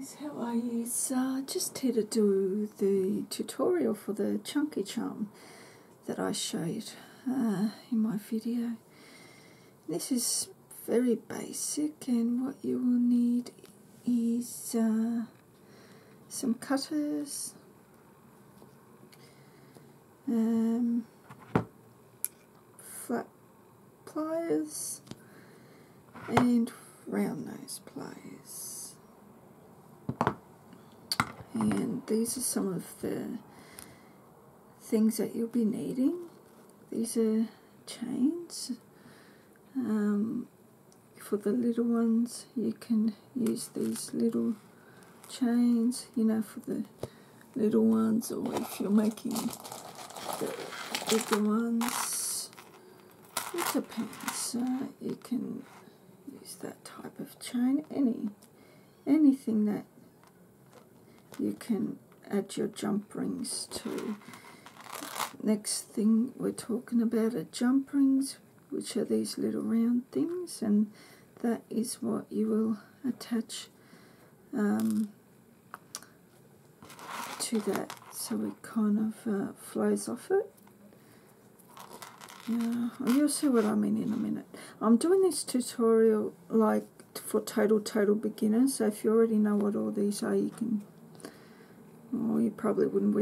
guys, how are you? Just here to do the tutorial for the chunky charm that I showed in my video. This is very basic, and what you will need is some cutters, flat pliers and round nose pliers. And these are some of the things that you'll be needing. These are chains. For the little ones, you can use these little chains, you know, for the little ones, or if you're making the bigger ones, it depends. You can use that type of chain, anything that you can add your jump rings to. Next thing we're talking about are jump rings, which are these little round things, and that is what you will attach to that, so it kind of flows off it. Yeah, you'll see what I mean in a minute. I'm doing this tutorial like for total beginners, so if you already know what all these are, you can, or you probably wouldn't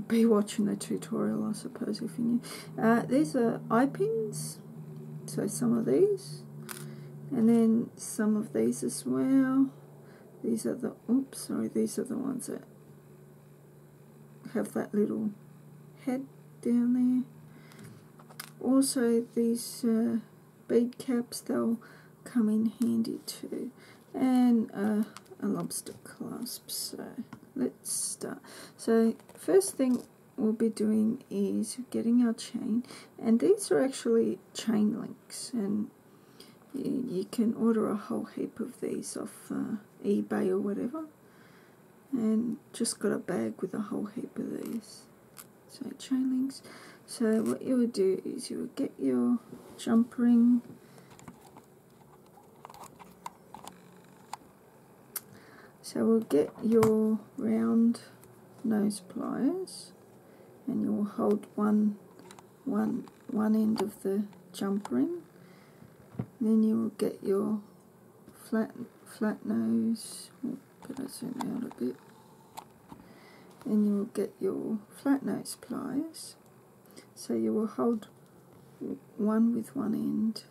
be watching the tutorial, I suppose, if you knew. These are eye pins, so some of these, and then some of these as well. These are the, these are the ones that have that little head down there. Also, these bead caps, they'll come in handy too, and a lobster clasp. So let's start. So first thing we'll be doing is getting our chain, and these are actually chain links, and you can order a whole heap of these off eBay or whatever, and just got a bag with a whole heap of these. So chain links. So what you would do is you would get your jump ring, so we'll get your round nose pliers, and you'll hold one end of the jump ring. Then you will get your flat nose. Better zoom out a bit. And you will get your flat nose pliers. So you will hold one with one end.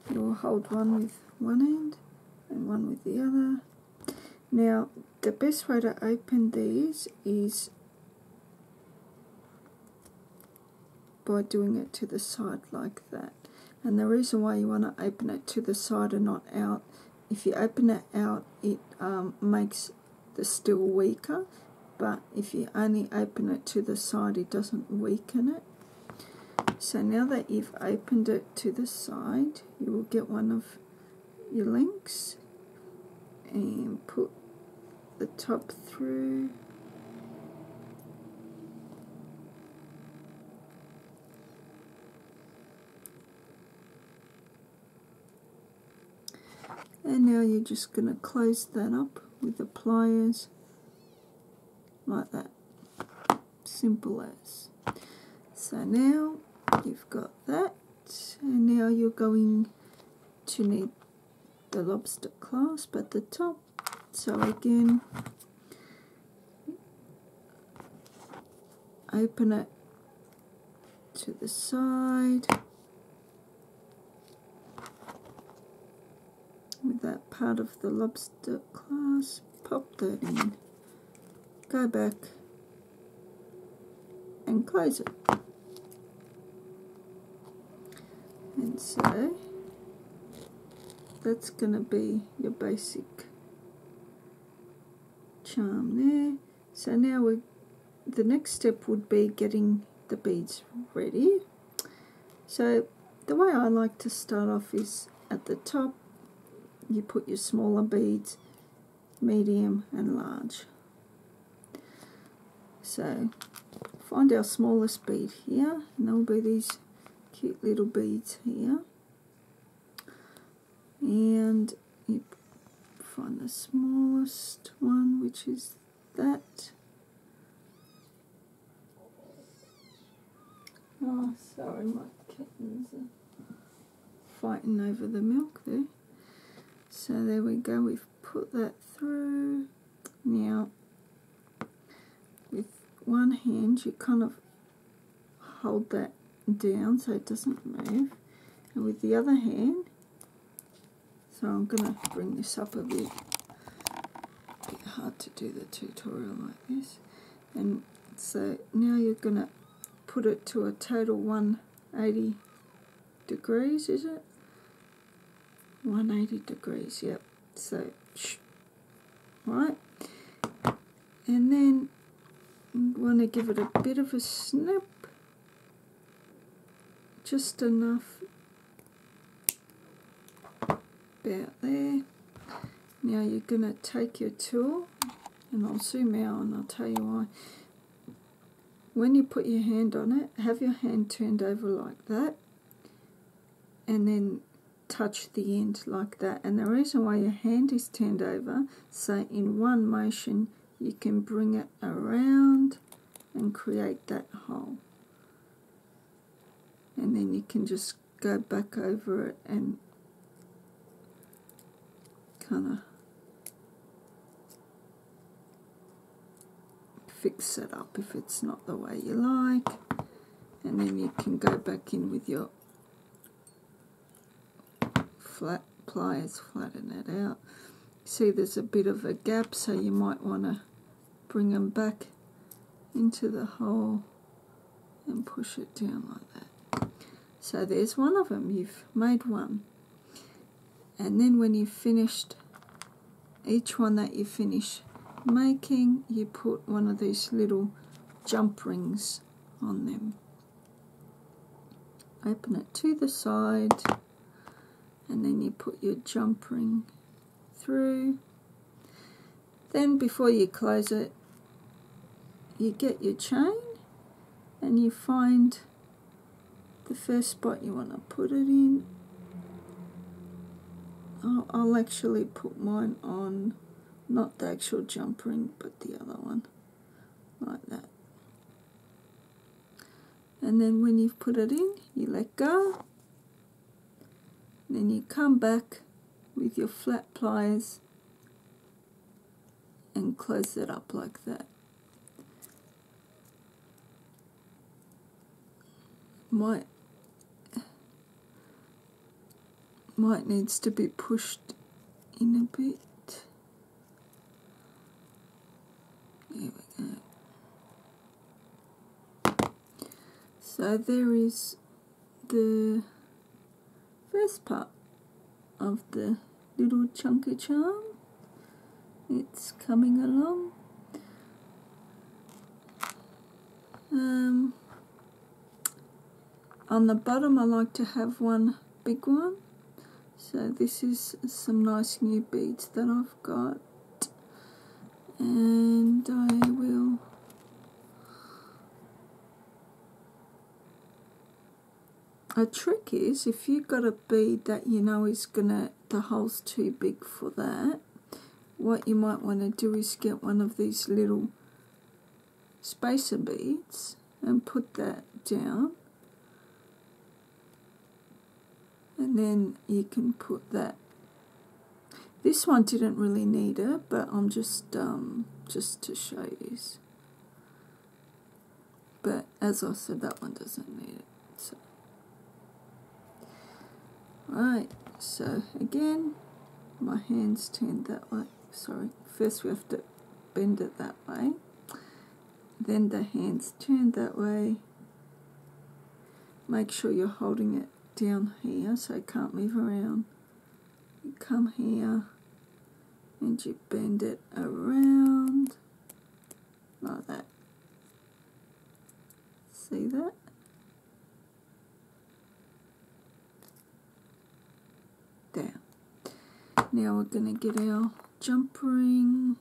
You will hold one with one end and one with the other. Now, the best way to open these is by doing it to the side like that. And the reason why you want to open it to the side and not out, if you open it out, it makes the steel weaker, but if you only open it to the side, it doesn't weaken it. So now that you've opened it to the side, you will get one of your links and put the top through. And now you're just going to close that up with the pliers like that. Simple as. So now you've got that, and now you're going to need the lobster clasp at the top. So again, open it to the side with that part of the lobster clasp, pop that in, go back and close it. And so that's going to be your basic charm there. So now the next step would be getting the beads ready. So the way I like to start off is at the top. You put your smaller beads, medium and large. So find our smallest bead here, and there will be these cute little beads here. And find the smallest one, which is that. Oh, sorry, my kittens are fighting over the milk there. So there we go, we've put that through. Now, with one hand, you kind of hold that down so it doesn't move. And with the other hand, so I'm going to bring this up a bit hard to do the tutorial like this. And so now you're going to put it to a total 180 degrees, is it? 180 degrees, yep. So, right. And then you want to give it a bit of a snip, just enough, about there. Now you're going to take your tool, and I'll zoom out and I'll tell you why. When you put your hand on it, have your hand turned over like that, and then touch the end like that. And the reason why your hand is turned over, so in one motion you can bring it around and create that hole. And then you can just go back over it and kind of fix it up if it's not the way you like. And then you can go back in with your flat pliers, flatten it out. See, there's a bit of a gap, so you might want to bring them back into the hole and push it down like that. So there's one of them, you've made one. And then when you've finished each one that you finish making, you put one of these little jump rings on them. Open it to the side, and then you put your jump ring through. Then before you close it, you get your chain and you find the first spot you want to put it in. I'll actually put mine on, not the actual jump ring, but the other one, like that. And then when you've put it in, you let go. Then you come back with your flat pliers and close it up like that. Might needs to be pushed in a bit. There we go. So there is the first part of the little chunky charm. It's coming along. On the bottom I like to have one big one. So this is some nice new beads that I've got. And I will a trick is, if you've got a bead that you know is the hole's too big for that, what you might want to do is get one of these little spacer beads and put that down, and then you can put that. This one didn't really need it, but I'm just to show you. But as I said, that one doesn't need it. So. Right, so again, my hand's turned that way. Sorry, first we have to bend it that way. Then the hand's turned that way. Make sure you're holding it down here so it can't move around. You come here and you bend it around like that. See that? There. Now we're going to get our jump ring.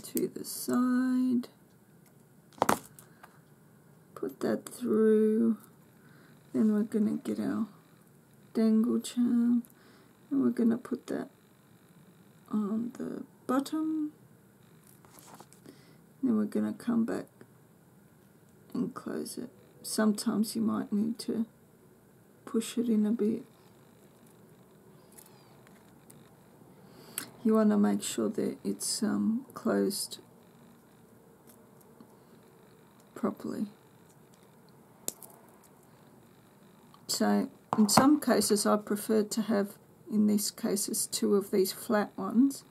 To the side. Put that through. Then we're going to get our dangle charm, and we're going to put that on the bottom. Then we're going to come back and close it. Sometimes you might need to push it in a bit. You want to make sure that it's closed properly. So in some cases I prefer to have, in these cases, 2 of these flat ones,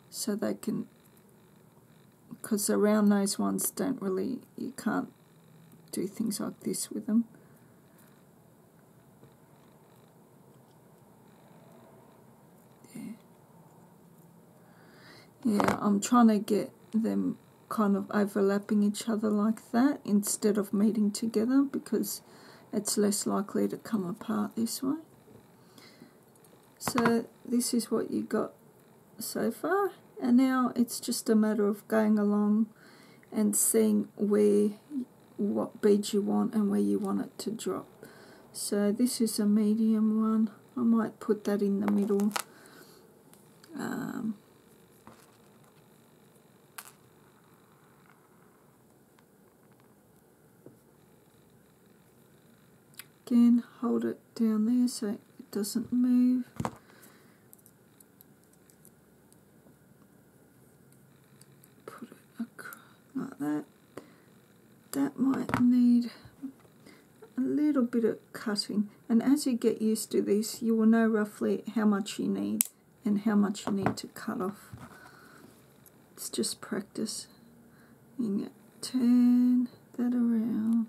so they can, because the round nose ones don't really, you can't do things like this with them. Yeah, I'm trying to get them kind of overlapping each other like that instead of meeting together, because it's less likely to come apart this way. So this is what you got so far, and now it's just a matter of going along and seeing what beads you want and where you want it to drop. So this is a medium one. I might put that in the middle. Again, hold it down there so it doesn't move. Put it across like that. That might need a little bit of cutting, and as you get used to this, you will know roughly how much you need and how much you need to cut off. It's just practice. You turn that around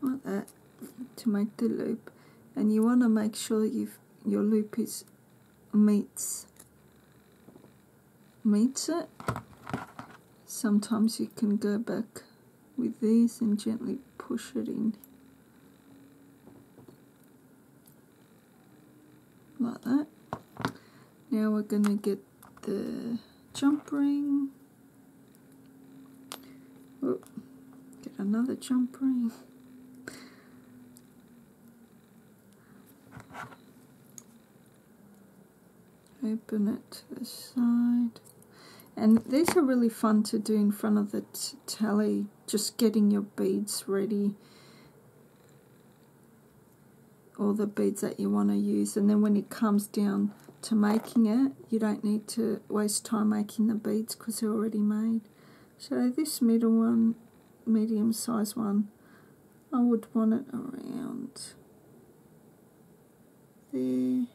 like that to make the loop, and you want to make sure your loop meets it. Sometimes you can go back with these and gently push it in like that. Now we're going to get the jump ring. Oh, get another jump ring. Open it to the side. And these are really fun to do in front of the tally, just getting your beads ready, all the beads that you want to use, and then when it comes down to making it, you don't need to waste time making the beads because they're already made. So this middle one, medium size one, I would want it around there,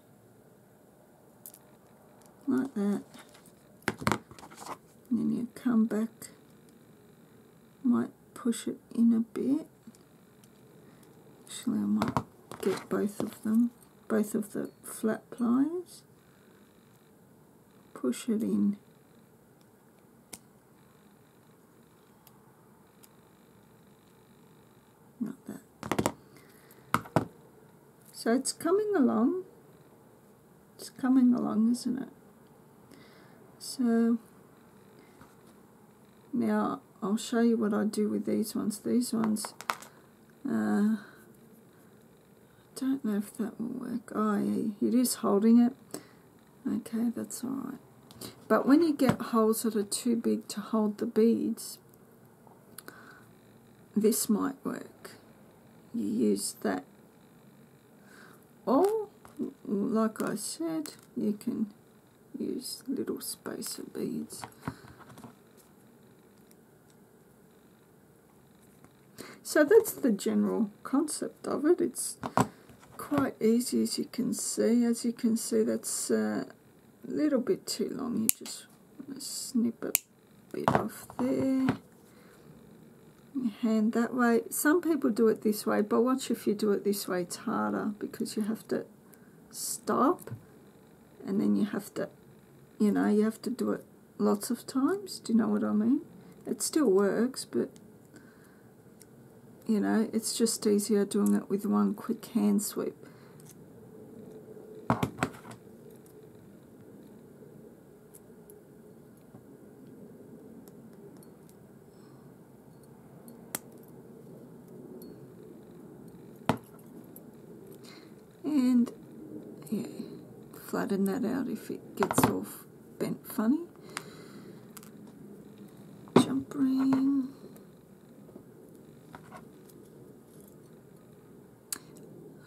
like that. And then you come back, might push it in a bit. Actually, I might get both of them, both of the flat pliers. Push it in. Like that. So it's coming along. It's coming along, isn't it? So now I'll show you what I do with these ones. These ones, don't know if that will work. Oh yeah, it is holding it. Okay, that's alright. But when you get holes that are too big to hold the beads, this might work. You use that. Or, like I said, you can use little spacer beads. So that's the general concept of it. It's quite easy, as you can see. As you can see, that's a little bit too long. You just want to snip a bit off there. Your hand that way. Some people do it this way, but watch, if you do it this way, it's harder because you have to stop, and then you have to, you know, you have to do it lots of times. Do you know what I mean? It still works, but you know, it's just easier doing it with one quick hand sweep. And yeah, flatten that out if it gets all bent funny. Jump ring.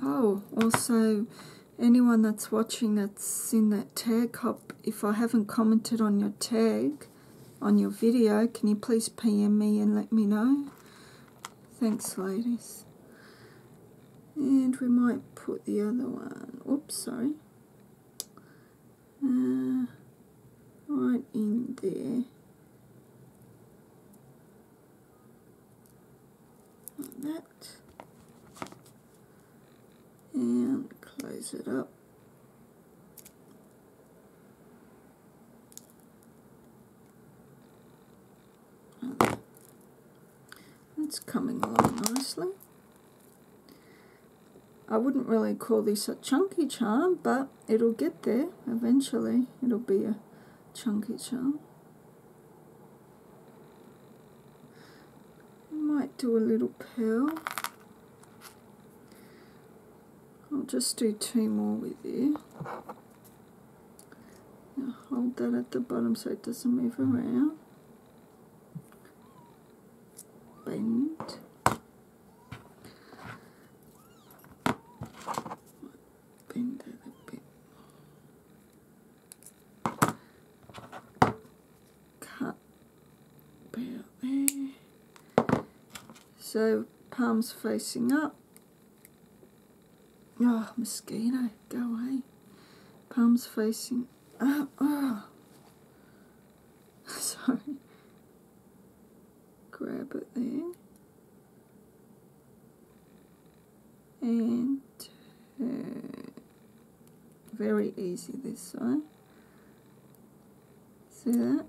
Oh, also, anyone that's watching that's in that tag hop, if I haven't commented on your tag, on your video, can you please PM me and let me know? Thanks, ladies. And we might put the other one, oops, sorry, right in there. Like that. And close it up. It's coming along nicely. I wouldn't really call this a chunky charm, but it'll get there eventually. It'll be a chunky charm. I might do a little pearl. I'll just do 2 more with you. Now hold that at the bottom so it doesn't move around. Bend. Bend it a bit. Cut about there. So palms facing up. Oh, mosquito, go away. Palms facing up. Oh. Sorry. Grab it there. And very easy this side. See that?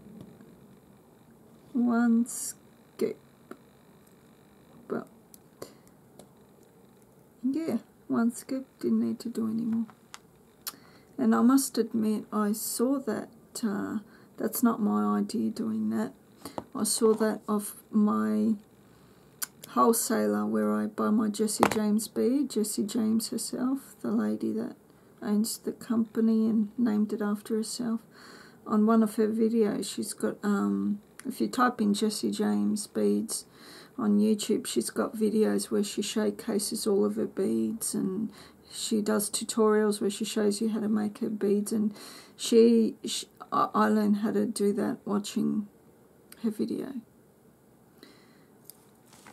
One skip. Well, yeah, one skip, didn't need to do any more. And I must admit, I saw that, that's not my idea doing that. I saw that off my wholesaler where I buy my Jessie James bead. Jessie James herself, the lady that owns the company and named it after herself. On one of her videos, she's got, if you type in Jessie James beads on YouTube, she's got videos where she showcases all of her beads, and she does tutorials where she shows you how to make her beads, and I learned how to do that watching her video.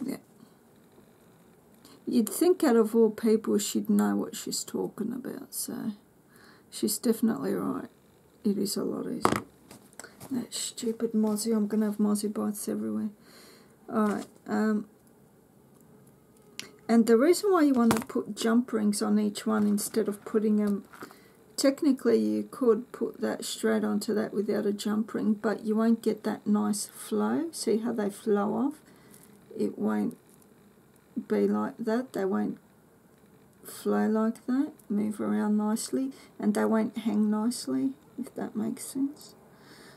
Yeah. You'd think out of all people she'd know what she's talking about, so she's definitely right. It is a lot easier. That stupid mozzie, I'm going to have mozzie bites everywhere. Alright, and the reason why you want to put jump rings on each one instead of putting them, technically you could put that straight onto that without a jump ring, but you won't get that nice flow. See how they flow off? It won't be like that. They won't flow like that, move around nicely, and they won't hang nicely, if that makes sense.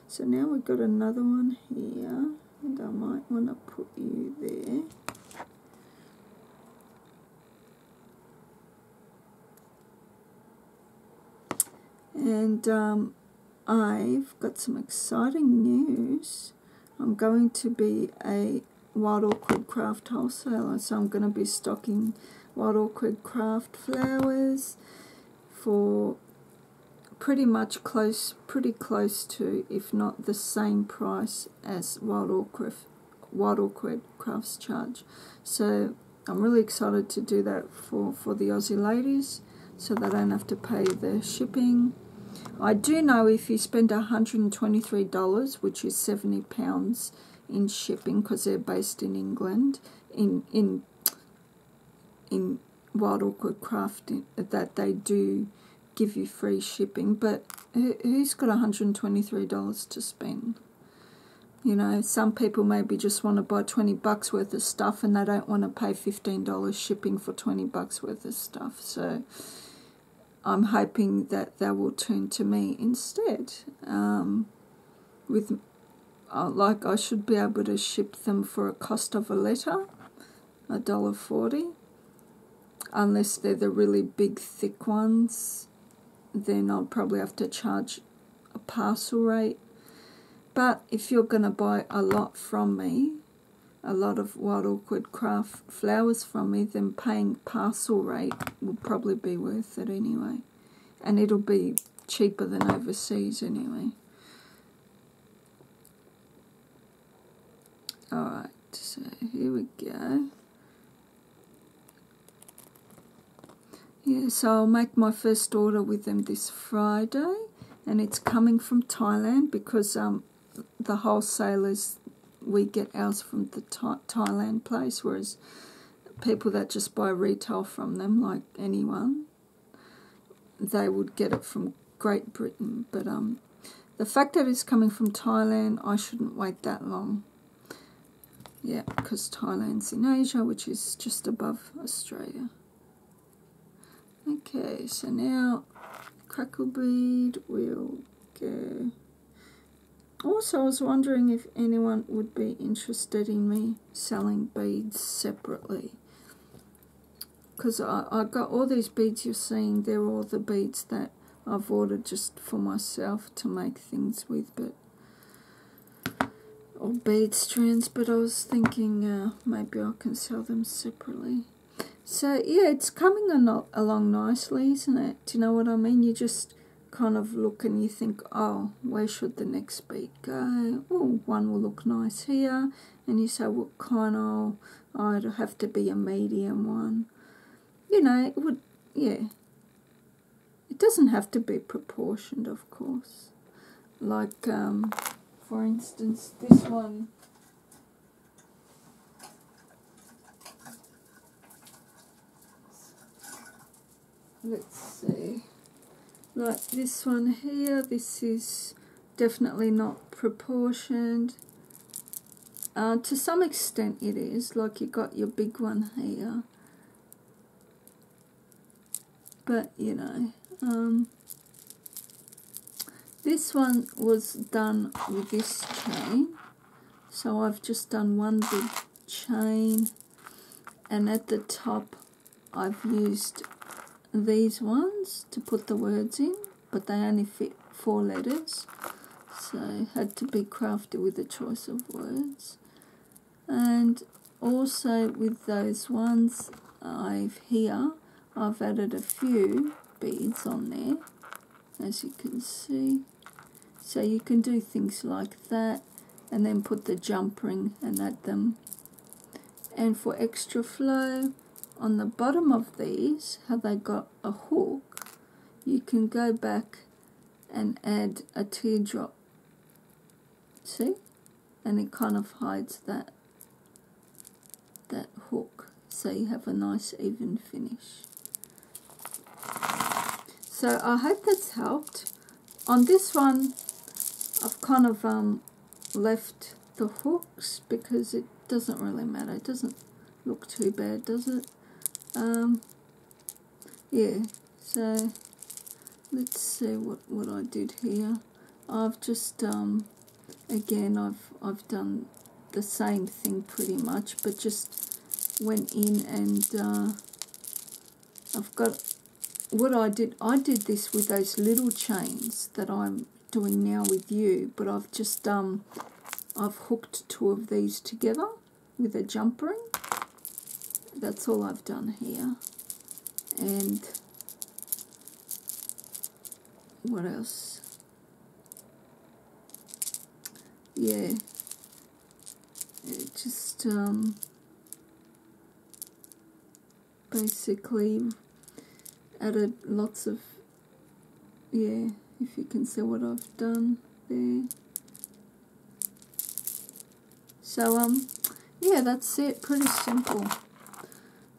So now we've got another one here, and I might want to put you there. And I've got some exciting news. I'm going to be a Wild Orchid Craft wholesaler, so I'm going to be stocking Wild Orchid Craft flowers for pretty close to, if not the same price as Wild Orchid Crafts charge. So I'm really excited to do that for the Aussie ladies, so they don't have to pay the shipping. I do know if you spend $123, which is £70 in shipping, because they're based in England, in Wild Orchid Craft, that they do give you free shipping. But who's got $123 to spend? You know, some people maybe just want to buy $20 worth of stuff and they don't want to pay $15 shipping for $20 worth of stuff. So I'm hoping that they will turn to me instead. Like, I should be able to ship them for a cost of a letter, $1.40. unless they're the really big thick ones, then I'll probably have to charge a parcel rate. But if you're going to buy a lot from me, a lot of Wild Orchid Craft flowers from me, then paying parcel rate will probably be worth it anyway. And it'll be cheaper than overseas anyway. Alright, so here we go. Yeah, so I'll make my first order with them this Friday, and it's coming from Thailand because the wholesalers, we get ours from the Thailand place, whereas people that just buy retail from them, like anyone, they would get it from Great Britain. But the fact that it's coming from Thailand, I shouldn't wait that long. Yeah, because Thailand's in Asia, which is just above Australia. Okay, so now crackle bead will go. Also, I was wondering if anyone would be interested in me selling beads separately. Because I got all these beads you're seeing, they're all the beads that I've ordered just for myself to make things with, but or bead strands, but I was thinking maybe I can sell them separately. So yeah, it's coming along nicely, isn't it? Do you know what I mean? You just kind of look and you think, oh, where should the next bead go? Oh, one will look nice here. And you say, what kind of, oh, it'll have to be a medium one. You know, it would, yeah. It doesn't have to be proportioned, of course. Like, for instance, this one. Let's see. Like this one here, this is definitely not proportioned. To some extent it is, like you got your big one here. But, you know, this one was done with this chain. So I've just done one big chain, and at the top I've used these ones to put the words in, but they only fit 4 letters, so had to be crafty with the choice of words. And also with those ones I've added a few beads on there, as you can see. So you can do things like that, and then put the jump ring and add them. And for extra flow, on the bottom of these, how they got a hook, you can go back and add a teardrop. See? And it kind of hides that hook, so you have a nice even finish. So I hope that's helped. On this one, I've kind of left the hooks because it doesn't really matter. It doesn't look too bad, does it? Yeah, so let's see what I did here. I've just again I've done the same thing pretty much, but just went in and I've got what I did this with those little chains that I'm doing now with you, but I've just I've hooked 2 of these together with a jump ring. That's all I've done here. And what else? Yeah, it just basically added lots of, yeah, if you can see what I've done there. So yeah, that's it. Pretty simple.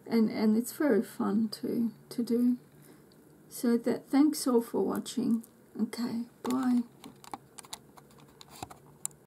And it's very fun to do. So thanks all for watching. Okay, bye.